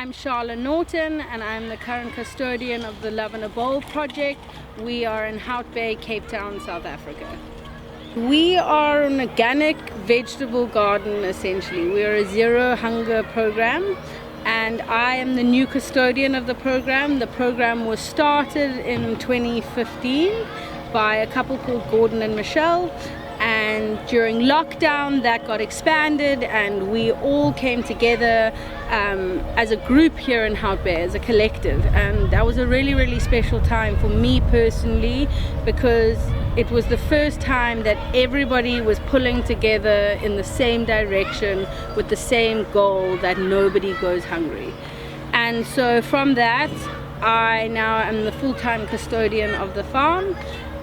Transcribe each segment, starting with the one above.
I'm Charlotte Norton, and I'm the current custodian of the Love in a Bowl project. We are in Hout Bay, Cape Town, South Africa. We are an organic vegetable garden, essentially. We are a zero hunger program, and I am the new custodian of the program. The program was started in 2015 by a couple called Gordon and Michelle. And during lockdown that got expanded, and we all came together as a group here in Hout Bay, as a collective. And that was a really, really special time for me personally, because it was the first time that everybody was pulling together in the same direction with the same goal, that nobody goes hungry. And so from that, I now am the full-time custodian of the farm.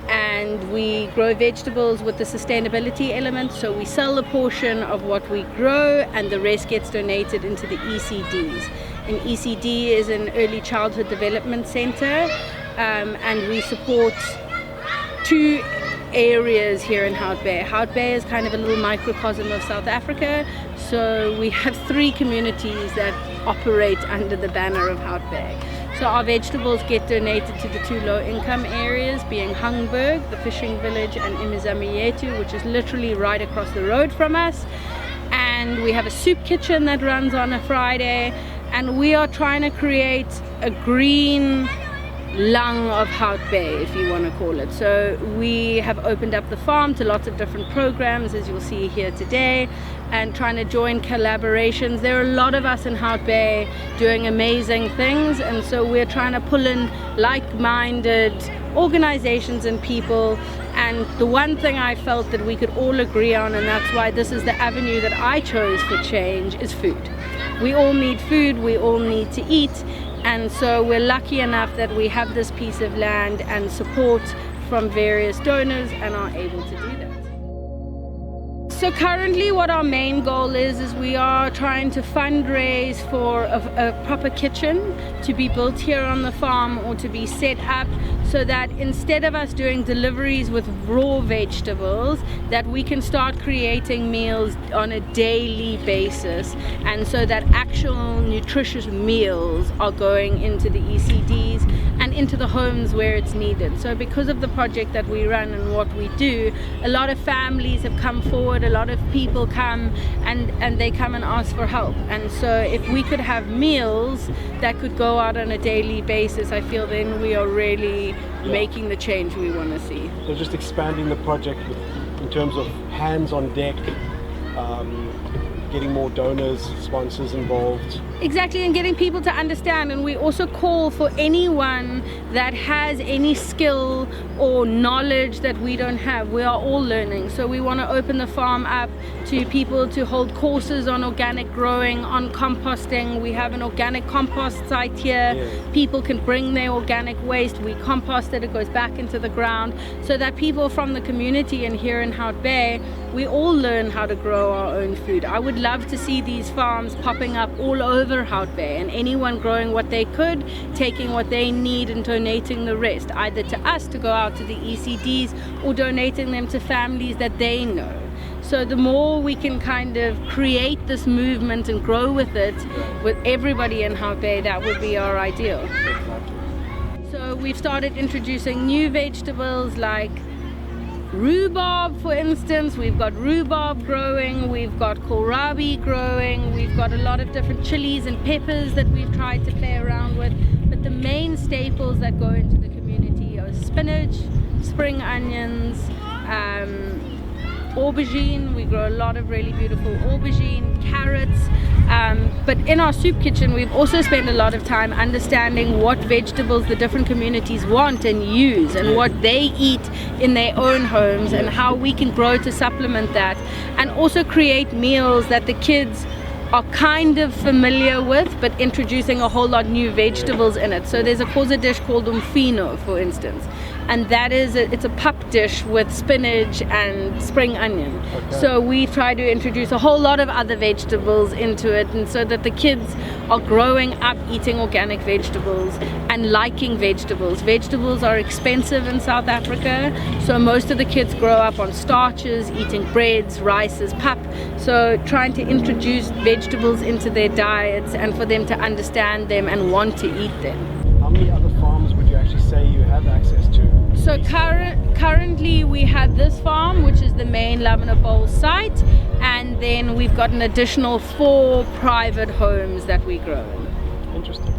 And we grow vegetables with the sustainability element, so we sell a portion of what we grow and the rest gets donated into the ECDs. And ECD is an early childhood development center, and we support 2 areas here in Hout Bay. Hout Bay is kind of a little microcosm of South Africa, so we have 3 communities that operate under the banner of Hout Bay. So our vegetables get donated to the 2 low-income areas, being Hungberg, the fishing village, and Imizamietu, which is literally right across the road from us. And we have a soup kitchen that runs on a Friday, and we are trying to create a green lung of Hout Bay, if you want to call it. So we have opened up the farm to lots of different programs, as you'll see here today, and trying to join collaborations. There are a lot of us in Hout Bay doing amazing things, and so we're trying to pull in like-minded organizations and people. And the one thing I felt that we could all agree on, and that's why this is the avenue that I chose for change, is food. We all need food, we all need to eat. And so we're lucky enough that we have this piece of land and support from various donors and are able to do that. So currently what our main goal is we are trying to fundraise for a proper kitchen to be built here on the farm, or to be set up, so that instead of us doing deliveries with raw vegetables, that we can start creating meals on a daily basis, and so that actual nutritious meals are going into the ECDs and into the homes where it's needed. So because of the project that we run and what we do, a lot of families have come forward, a lot of people come and they come and ask for help. And so if we could have meals that could go out on a daily basis, I feel then we are really making the change we want to see. So just expanding the project in terms of hands on deck, getting more donors, sponsors involved. Exactly, and getting people to understand. And we also call for anyone that has any skill or knowledge that we don't have. We are all learning, so we want to open the farm up to people to hold courses on organic growing, on composting. We have an organic compost site here. People can bring their organic waste, we compost it, it goes back into the ground, so that people from the community and here in Hout Bay, we all learn how to grow our own food. I would love to see these farms popping up all over Hout Bay, and anyone growing what they could, taking what they need and donating the rest, either to us to go out to the ECDs, or donating them to families that they know. So the more we can kind of create this movement and grow with it, with everybody in Hout Bay, that would be our ideal. So we've started introducing new vegetables like rhubarb, for instance. We've got rhubarb growing, we've got kohlrabi growing, we've got a lot of different chilies and peppers that we've tried to play around with. But the main staples that go into the community are spinach, spring onions, aubergine. We grow a lot of really beautiful aubergine, carrots. But in our soup kitchen, we've also spent a lot of time understanding what vegetables the different communities want and use, and what they eat in their own homes, and how we can grow to supplement that, and also create meals that the kids are kind of familiar with, but introducing a whole lot new vegetables in it. So there's a Xhosa dish called umfino, for instance, and that is it's a pup dish with spinach and spring onion. Okay. So we try to introduce a whole lot of other vegetables into it, and so that the kids are growing up eating organic vegetables and liking vegetables. Vegetables are expensive in South Africa, so most of the kids grow up on starches, eating breads, rices, pap. So trying to introduce vegetables into their diets and for them to understand them and want to eat them. How many other farms would you actually say you have access to? So currently we have this farm, which is the main Lavender Bowl site, and then we've got an additional 4 private homes that we grow in. Interesting.